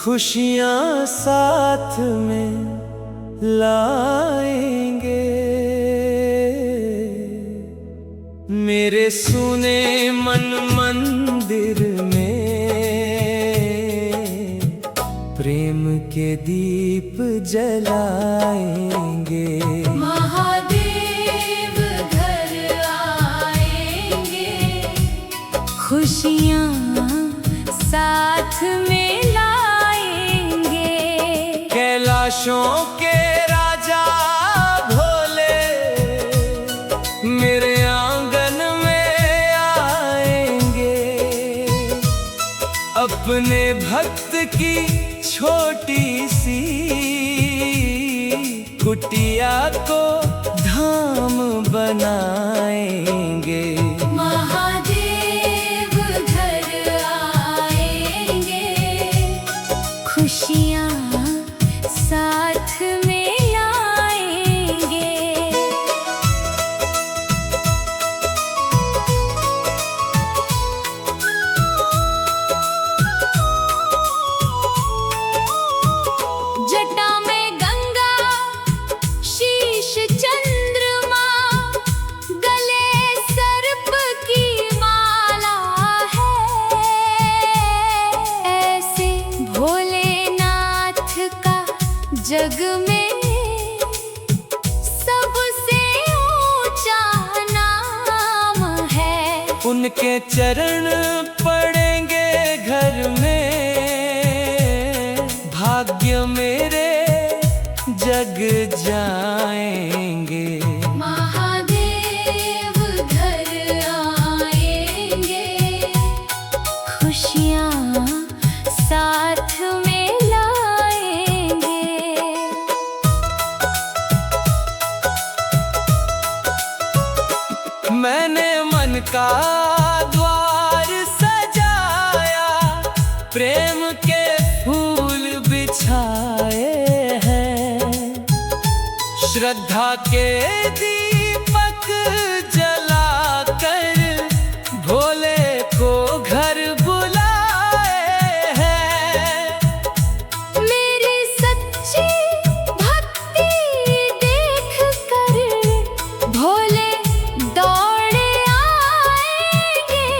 खुशियाँ साथ में लाएंगे। मेरे सुने मन मंदिर में प्रेम के दीप जलाएंगे। महादेव घर आएंगे, खुशियाँ साथ में लाएंगे। कैलाशों के राजा भोले मेरे आंगन में आएंगे। अपने भक्त की छोटी सी कुटिया को धाम बनाएंगे। महादेव घर आएंगे, खुशियाँ साथ में लाएंगे। जटा में गंगा, शीश चंद्रमा, गले सर्प की माला है। ऐसे भोलेनाथ का जग में सबसे ऊंचा नाम है। उनके चरण पड़ेंगे घर में, भाग्य मेरे जग जाएंगे। महादेव घर आएंगे, खुशियाँ साथ में लाएंगे। मैंने मन का द्वार सजाया, प्रेम के फूल बिछाए हैं। श्रद्धा के दीपक जलाकर भोले को घर बुलाए हैं। मेरी सच्ची भक्ति देख कर भोले दौड़े आएंगे।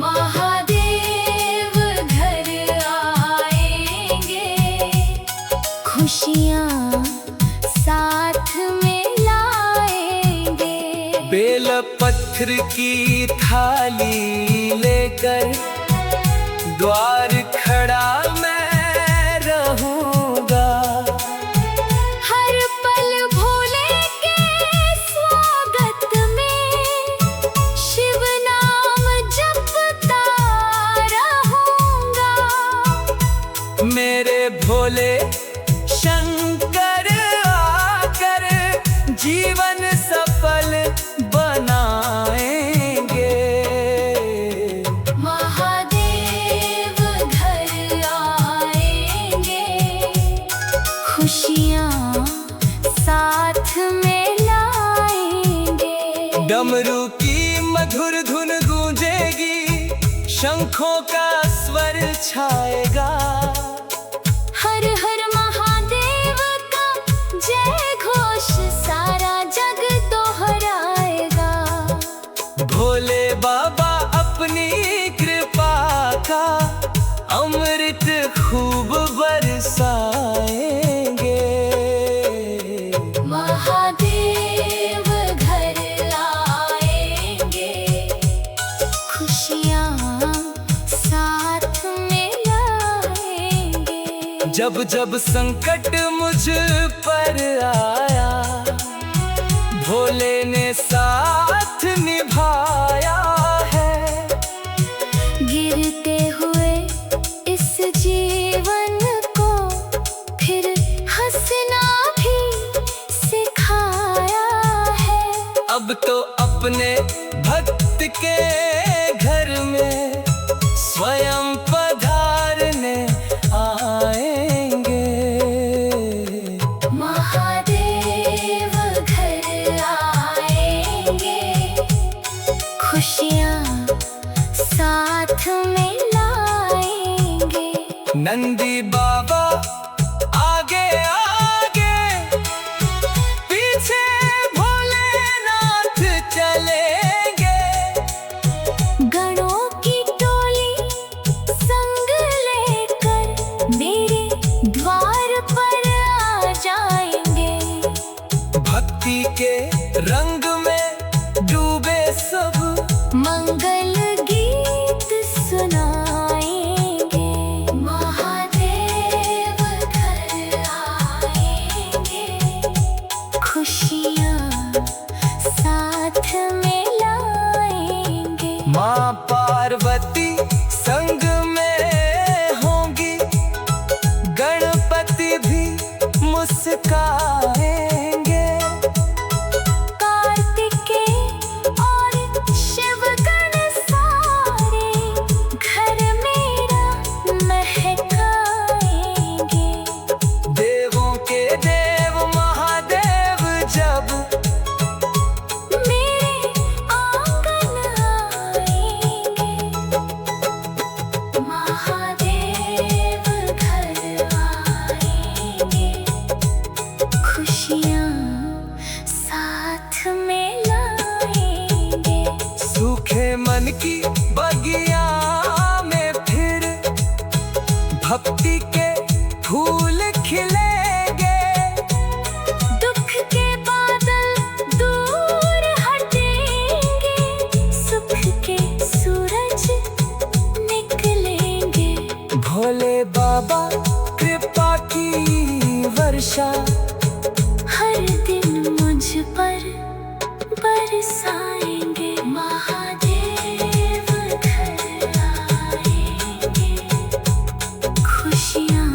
महादेव घर आएंगे, खुशियाँ साथ में लाएंगे। बेल पत्थर की थाली लेकर द्वार खड़ा मैं रहूंगा। हर पल भोले के स्वागत में शिव नाम जपता रहूंगा। मेरे भोले शंकर आकर जीवन सफल बनाएंगे। महादेव घर आएंगे, खुशियाँ साथ में लाएंगे। डमरू की मधुर धुन गूंजेगी, शंखों का स्वर छाएगा। हर हर महादेव का जय घोष सारा जग दोहराएगा। भोले बाबा अपनी कृपा का अमृत खूब बरसाएंगे। महादेव घर आएंगे, खुशियाँ साथ में लाएंगे। जब जब संकट मुझ पर आया, भोले ने साथ निभाया है। गिरते हुए इस जीवन को फिर हंसना भी सिखाया है। अब तो अपने भक्त के घर में स्वयं पधारने आएंगे। महादेव घर आएंगे, खुशियाँ साथ में लाएंगे। नंदी बाबा आगे आगे, पीछे भोलेनाथ चलेंगे। गणों की टोली संग लेकर मेरे द्वार पर आ जाएंगे। भक्ति के रंग में डूबे सब, मंगल गीत सुनाएंगे। महादेव घर आएंगे, खुशियाँ साथ में लाएंगे। माँ पार्वती संग में होंगी, गणपति भी मुस्काएंगे। मन की बगिया में फिर भक्ति के फूल खिलेंगे। दुख के बादल दूर हटेंगे, सुख के सूरज निकलेंगे। भोले बाबा कृपा की वर्षा हर दिन मुझ पर बरसाएंगे। महादेव घर आएंगे, खुशियाँ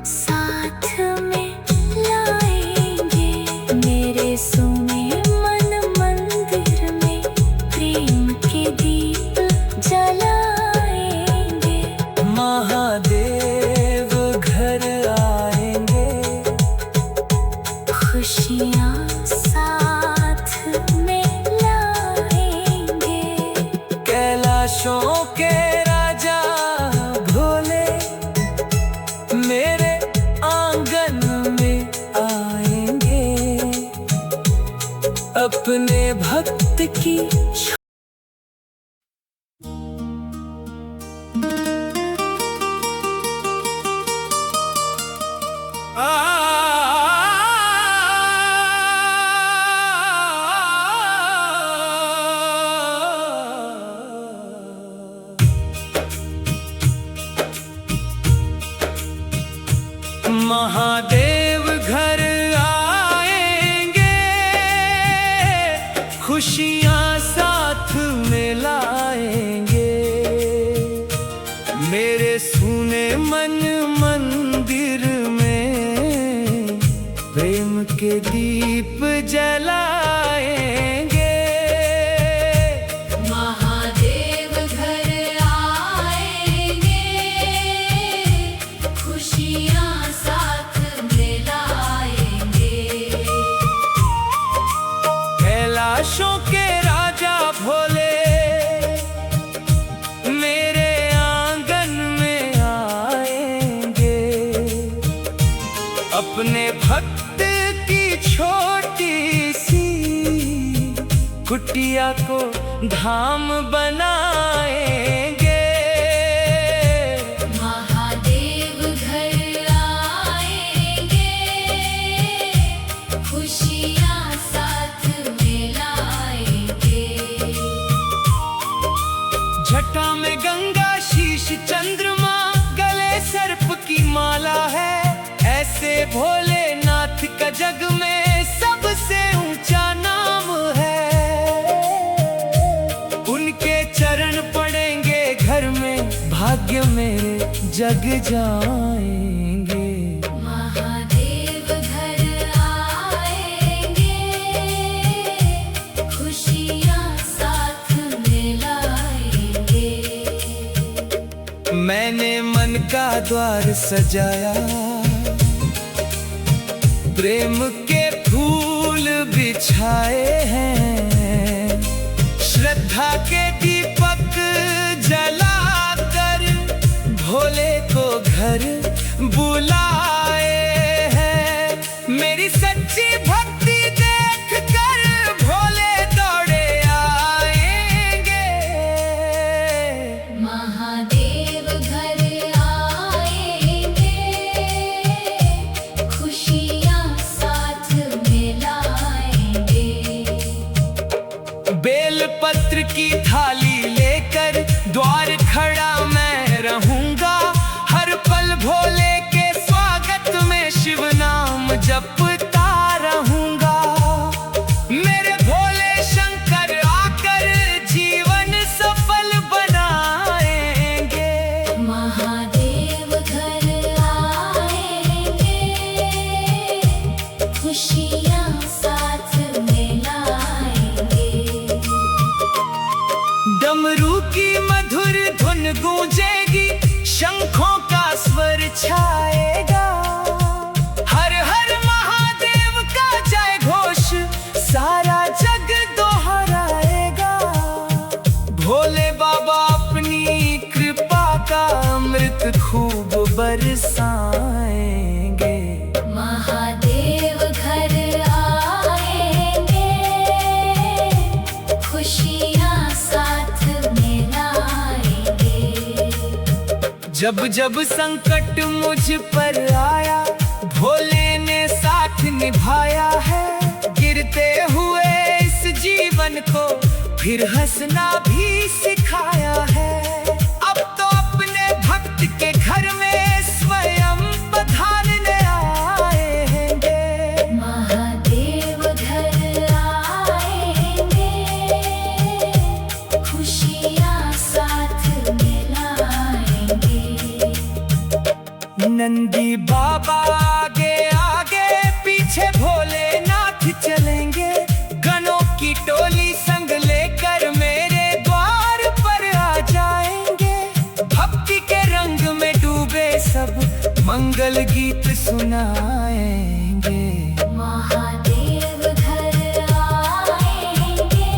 साथ में लाएंगे। मेरे सुने मन मंदिर में प्रेम के दीप जलाएंगे। महादेव घर आएंगे, खुशियाँ कैलाशों के राजा भोले मेरे आंगन में आएंगे। अपने भक्त की महादेव घर आएंगे, खुशियाँ साथ में लाएंगे। मेरे सुने मन मंदिर में प्रेम के दीप जलाएंगे। महादेव घर आएंगे, खुशियाँ कैलाशों के राजा भोले मेरे आंगन में आएंगे। अपने भक्त की छोटी सी कुटिया को धाम बनाएंगे। महादेव घर आएंगे, खुशियाँ साथ में लाएंगे। जटा में गंगा शीश चंद्रमा, गले सर्प की माला है। ऐसे भोलेनाथ का जग में सबसे ऊंचा नाम है। उनके चरण पड़ेंगे घर में, भाग्य मेरे जग जाएंगे। महादेव घर आएंगे, खुशियाँ साथ में लाएंगे। मैंने मन का द्वार सजाया, प्रेम के फूल बिछाए हैं। श्रद्धा के दीपक जलाकर भोले को डमरू की मधुर धुन गूंजेगी, शंखों का स्वर छाएगा। हर हर महादेव का जय घोष सारा जग दोहराएगा। भोले बाबा अपनी कृपा का अमृत खूब बरसाएंगे। महादेव घर आएंगे, खुशियाँ साथ में लाएंगे। जब जब संकट मुझ पर आया, भोले ने साथ निभाया है। गिरते हुए इस जीवन को फिर हंसना भी सिखाया है। अब तो अपने भक्त के घर में स्वयं पधारने आएंगे। महादेव घर आएंगे, खुशियाँ साथ में लाएंगे। नंदी बाबा आगे आगे, पीछे भोलेनाथ चलेंगे। गनों की टोली संग लेकर मेरे द्वार पर आ जाएंगे। भक्ति के रंग में डूबे सब मंगल गीत सुनाएंगे। महादेव घर आएंगे,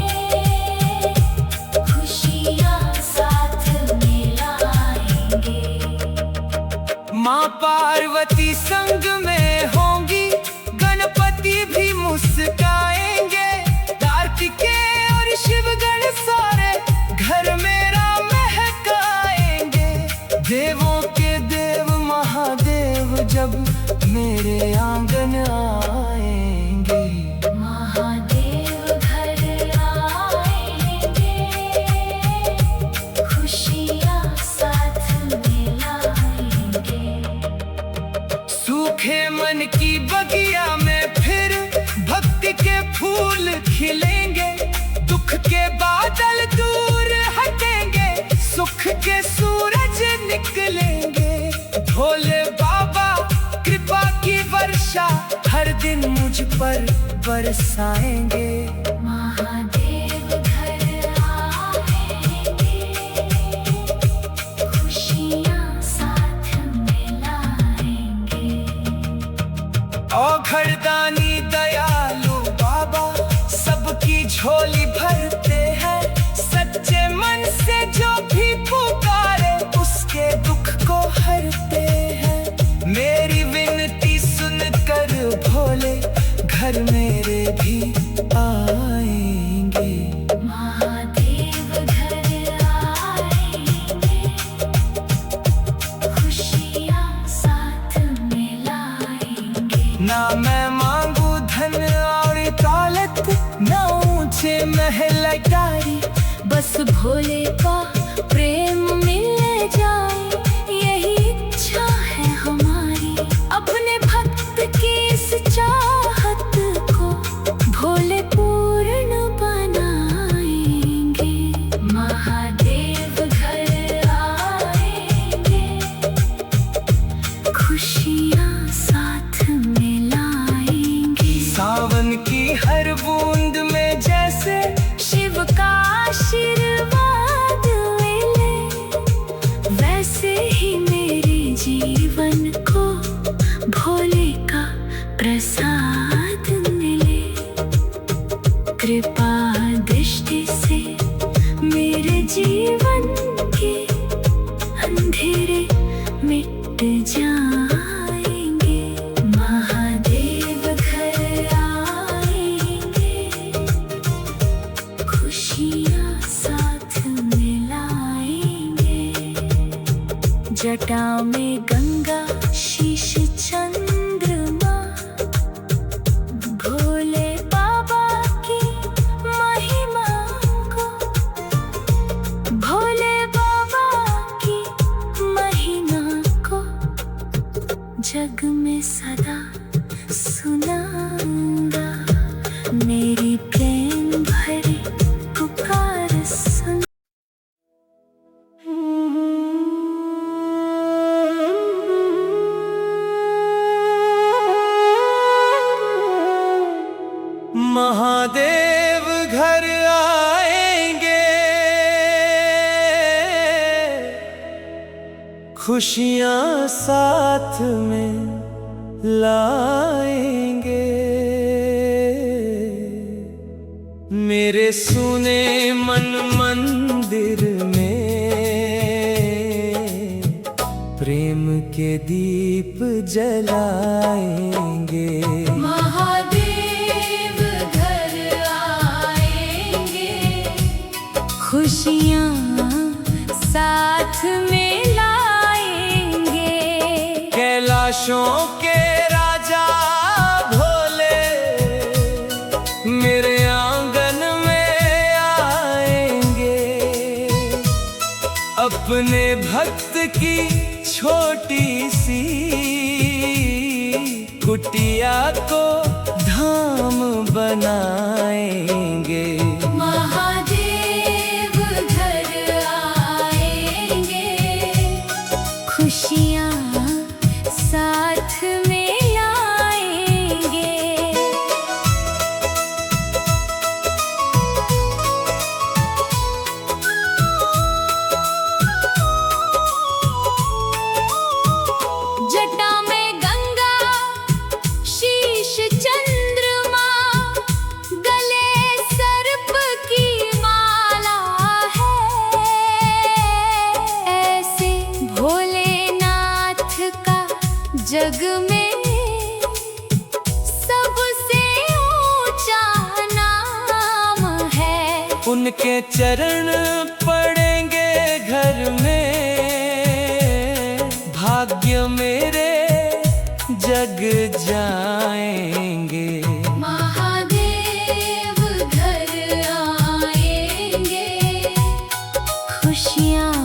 खुशियाँ साथ में लाएंगे। माँ पार्वती संग में होंगी, गणपति भी मुस्काएंगे। कार्तिकेय और शिवगण सारे घर मेरा महकाएंगे। देवों के देव महादेव जब मेरे आंगन आएंगे। महादेव घर आएंगे, खुशियाँ साथ में लाएंगे। सूखे मन की बगिया में फिर भक्ति के फूल खिलेंगे। दुख के बादल दूर हटेंगे, सुख के सूरज निकलेंगे। भोले बाबा कृपा की वर्षा हर दिन मुझ पर बरसाएंगे। महादेव घर आएंगे, खुशियाँ साथ में लाएंगे। औघड़दानी दयालु बाबा सबकी झोली भरते हैं। सच्चे मन से जो भी पुकारे उसके दुख को हरते हैं। मेरी विनती सुनकर भोले घर मेरे भी आएंगे। महादेव घर आएंगे, खुशियाँ साथ में लाएंगे। ना मैं मांगू धन और दौलत, ना ऊंचे महल अटारी। बस भोले का प्रेम मिल जाए, यही इच्छा है हमारी। अपने भक्त की इस चाहत को भोले पूर्ण बनाएंगे। महादेव घर आएंगे, खुशियाँ साथ में लाएंगे। सावन की हर बूंद में जैसे शिव का आशीर्वाद मिले, वैसे ही मेरे जीवन को भोले का प्रसाद मिले। कृपा दृष्टि से मेरे जीवन के अंधेरे मिट जाएंगे। महादेव घर आएंगे, खुशियाँ साथ में लाएंगे। जटा में गंगा शीश चंद्रमा, भोले बाबा की महिमा को, भोले बाबा की महिमा को जग में सदा सुनाऊंगा। मेरी प्रेम भरी पुकार सुन। खुशियाँ साथ में लाएंगे। मेरे सुने मन मंदिर में प्रेम के दीप जलाएंगे। महादेव घर आएंगे, खुशियाँ साथ में लाएंगे। कैलाशों के राजा भोले मेरे आंगन में आएंगे। अपने भक्त की छोटी सी कुटिया को धाम बनाएंगे। महादेव घर आएंगे, खुशियाँ साथ में लाएंगे। जटा में गंगा, शीश चंद्रमा, गले सर्प की माला है। ऐसे भोलेनाथ का जग में सबसे ऊंचा नाम है। उनके चरण पड़ेंगे घर में, भाग्य मेरे जग जाएंगे। महादेव घर आएंगे, खुशियाँ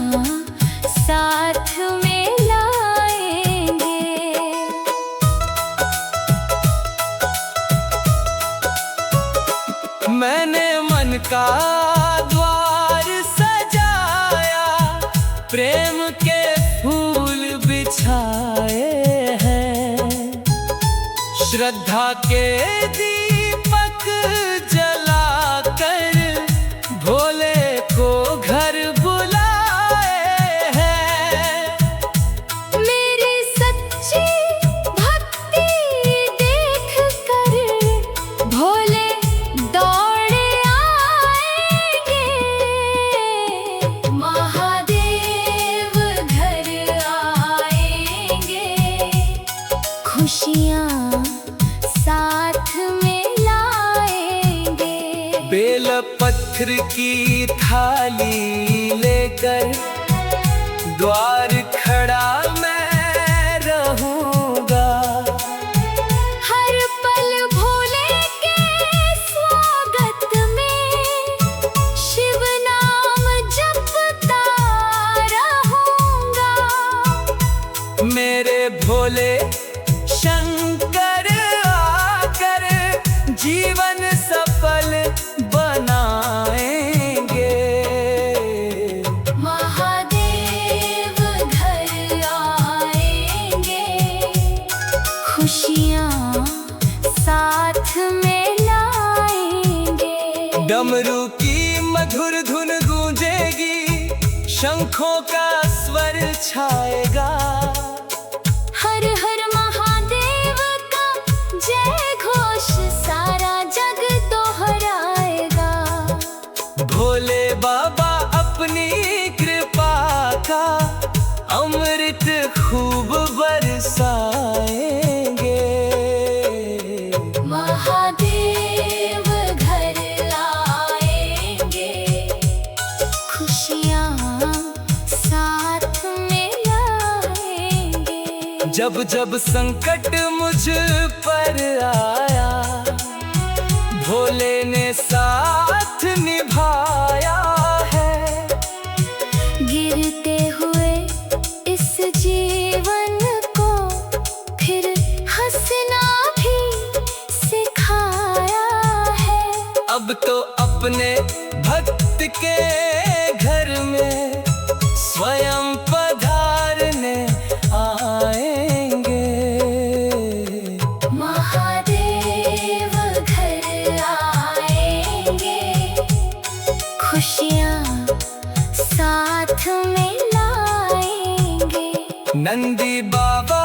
साथ में लाएंगे। मैंने मन का द्वार सजाया, प्रेम के फूल बिछाए हैं। श्रद्धा के दीपक जलाकर भोले को घर बुलाए हैं। मेरी सच्ची भक्ति देख कर भोले दौड़े आएंगे। महादेव घर आएंगे, खुशियाँ साथ में लाएंगे। बेल पत्थर की थाली लेकर द्वार खड़ा मैं रहूंगा। हर पल भोले के स्वागत में शिव नाम जपता रहूंगा। मेरे भोले शंकर आकर जीवन सफल बनाएंगे। महादेव घर आएंगे, खुशियाँ साथ में लाएंगे। डमरू की मधुर धुन गूंजेगी, शंखों का स्वर छाएगा। हर हर महादेव का जय घोष सारा जग दोहराएगा। भोले बाबा अपनी कृपा का अमृत खूब बरसाएंगे। महादेव घर आएंगे, खुशियाँ साथ में लाएंगे। जब जब संकट मुझ पर आया, भोले ने साथ निभाया है। गिरते हुए इस जीवन को फिर हंसना भी सिखाया है। अब तो अपने भक्त के घर में स्वयं पधारने आएंगे। महादेव घर आएंगे, खुशियाँ साथ में लाएंगे। नंदी बाबा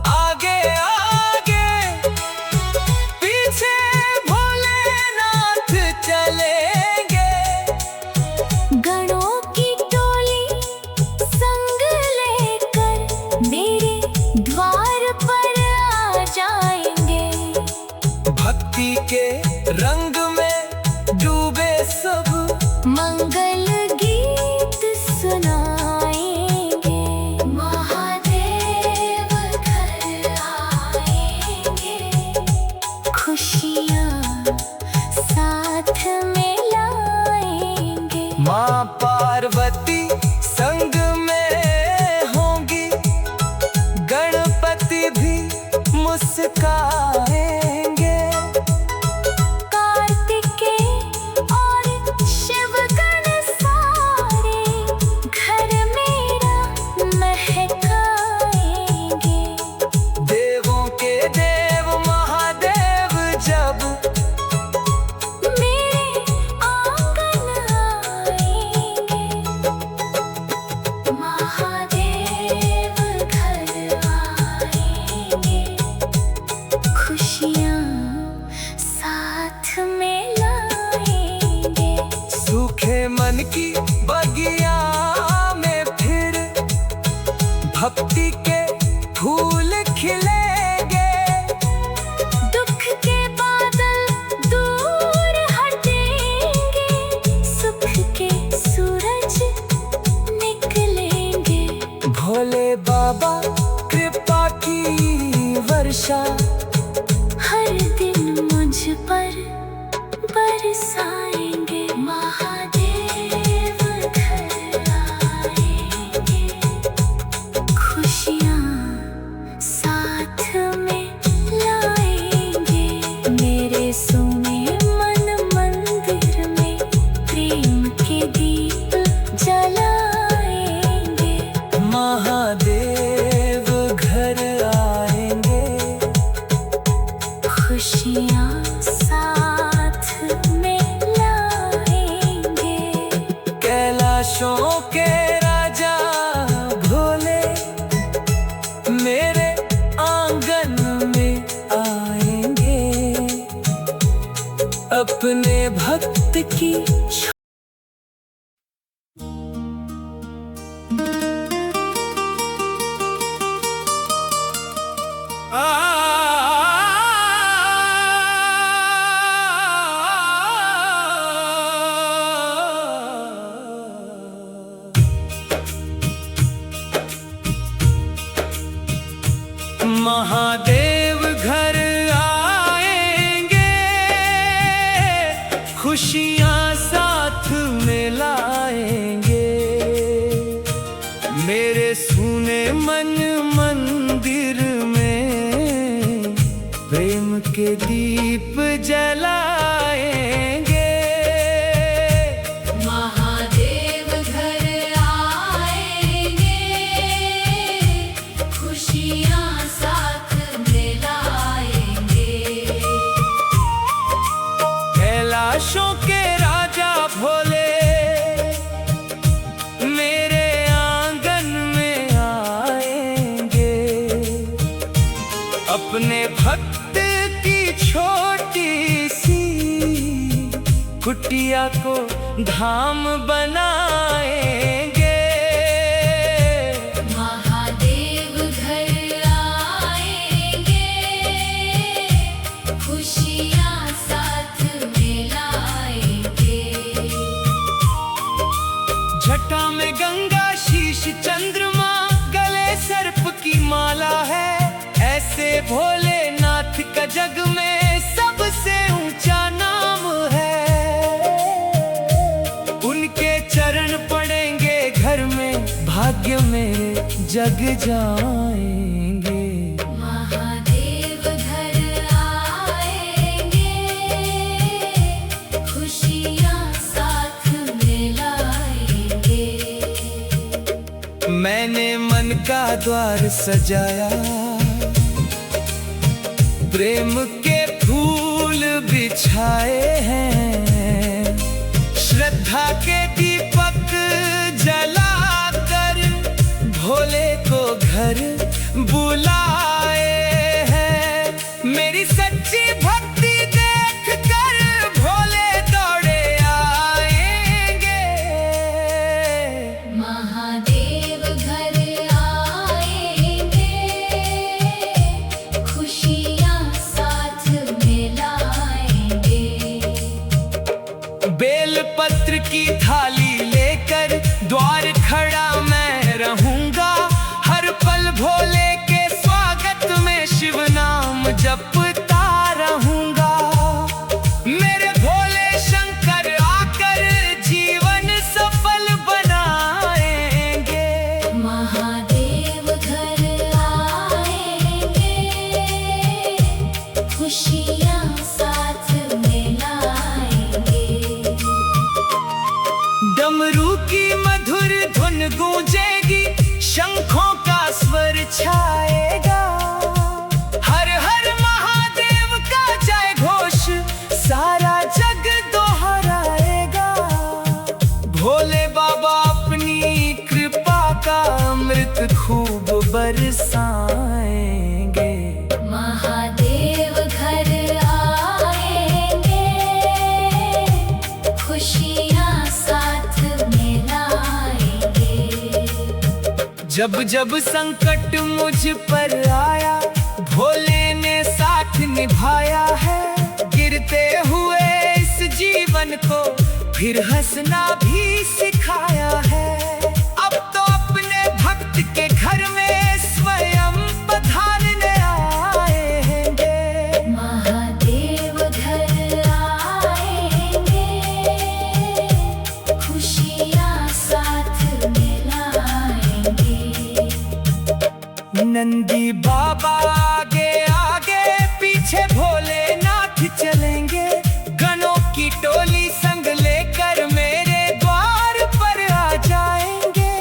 आगे आगे, पीछे भोलेनाथ चलेंगे। गणों की टोली संग लेकर मेरे द्वार पर आ जाएंगे। भक्ति के रंग में डूबे सब, मंगल गीत सुनाएंगे। महादेव घर आएंगे, खुशियाँ साथ में लाएंगे। माँ पार्वती संग में होंगी, गणपति भी मुस्काएंगे। मन की बगिया में फिर भक्ति के फूल खिलेंगे। दुख के बादल दूर हटेंगे, सुख के सूरज निकलेंगे। भोले बाबा कृपा की वर्षा हर दिन मुझ पर बरसाएंगे। महादेव घर आएंगे, खुशियाँ साथ में लाएंगे। मेरे सोने मन मंदिर में प्रेम के दीप जलाएंगे। महादेव घर आएंगे, खुशियाँ कैलाशों के राजा भोले मेरे आंगन में आएंगे। अपने भक्त की महादेव घर आएंगे, खुशियाँ साथ में लाएंगे। मेरे सुने मन मंदिर में प्रेम के दीप जलाएंगे। महादेव घर आएंगे, खुशियाँ कैलाशों के राजा भोले मेरे आंगन में आएंगे। अपने भक्त की छोटी सी कुटिया को धाम बनाएंगे। महादेव घर आएंगे, खुशियाँ साथ में लाएंगे। जटा में गंगा, शीश चंद्रमा, गले सर्प की माला है। ऐसे भोलेनाथ का जग में सबसे ऊंचा नाम है। उनके चरण पड़ेंगे घर में, भाग्य मेरे जग जाएंगे। महादेव घर आएंगे, खुशियाँ साथ में लाएंगे। मैंने मन का द्वार सजाया, प्रेम के फूल बिछाए हैं। श्रद्धा के दीपक जलाकर भोले को खड़ा मैं रहूंगा, हर पल भोले के स्वागत में शिव नाम जपता रहूंगा। मेरे भोले शंकर आकर जीवन सफल बनाएंगे। महादेव घर आएंगे, खुशियाँ साथ में लाएंगे। डमरू की मधुर धुन गूंजेगी, शंखों का स्वर छाएगा। हर हर महादेव का जय घोष सारा जग दोहराएगा। भोले बाबा अपनी कृपा का अमृत खूब बरसाएंगे। महादेव घर आएंगे, खुशियाँ साथ में लाएंगे। जब जब संकट मुझ पर आया, भोले ने साथ निभाया है। गिरते हुए इस जीवन को फिर हंसना भी सिखाया है। अब तो अपने भक्त के घर में स्वयं पधारने आएंगे। महादेव घर आएंगे, खुशियाँ साथ में लाएंगे। नंदी बाबा आगे आगे, पीछे भोलेनाथ चलेंगे। गणों की टोली संग लेकर मेरे द्वार पर आ जाएंगे।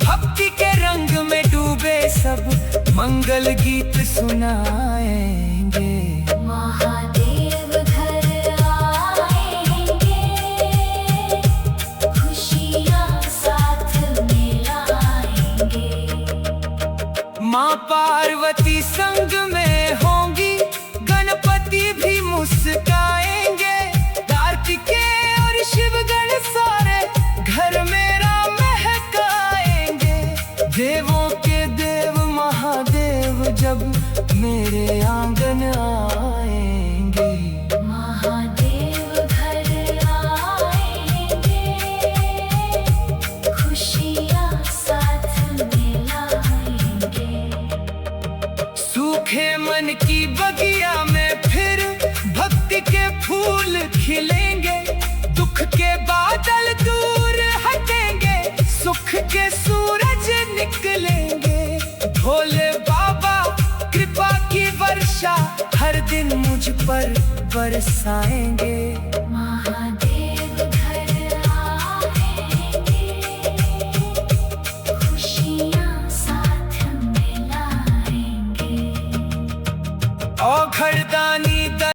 भक्ति के रंग में डूबे सब मंगल गीत सुनाएंगे। महादेव घर आएंगे, खुशियाँ साथ में लाएंगे। माँ पार्वती संग में होंगी, गणपति भी मुस्काएंगे। कार्तिकेय और शिवगण सारे घर मेरा महकाएंगे। देवों के देव महादेव जब मेरे आंगन आएंगे। महादेव घर आएंगे, खुशियाँ साथ में लाएंगे। सूखे मन की बगिया में फिर भक्ति के फूल खिलेंगे। दुख के बादल दूर हटेंगे, सुख के सूरज निकलेंगे। भोले बाबा कृपा की वर्षा हर दिन मुझ पर बरसाएंगे।